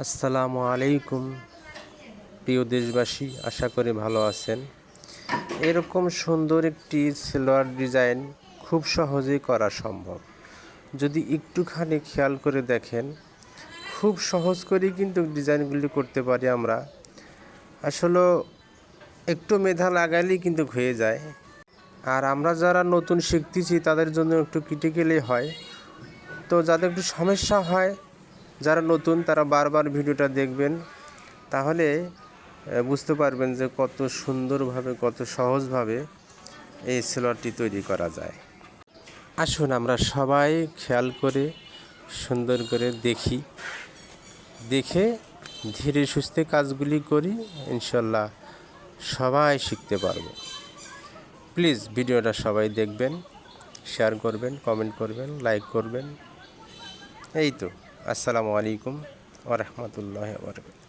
আসসালামু আলাইকুম প্রিয় দেশবাসী, আশা করি ভালো আছেন। এরকম সুন্দর একটি সালোয়ার ডিজাইন খুব সহজেই করা সম্ভব যদি একটুখানি খেয়াল করে দেখেন। খুব সহজ করেই কিন্তু ডিজাইনগুলি করতে পারি আমরা। আসলে একটু মেধা লাগাইলেই কিন্তু হয়ে যায়। আর আমরা যারা নতুন শিখতেছি তাদের জন্য একটু ক্রিটিক্যালি হয়, তো যাদের একটু সমস্যা হয়, যারা নতুন তারা বারবার ভিডিওটা দেখবেন, তাহলে বুঝতে পারবেন যে কত সুন্দরভাবে কত সহজভাবে এই সালোয়ারটি তৈরি করা যায়। আসুন আমরা সবাই খেয়াল করে সুন্দর করে দেখে ধীরে সুস্থে কাজগুলি করি, ইনশাল্লাহ সবাই শিখতে পারবো। প্লিজ ভিডিওটা সবাই দেখবেন, শেয়ার করবেন, কমেন্ট করবেন, লাইক করবেন। এই তো। আসসালামু আলাইকুম ওয়া রাহমাতুল্লাহি ওয়া বারাকাতুহু।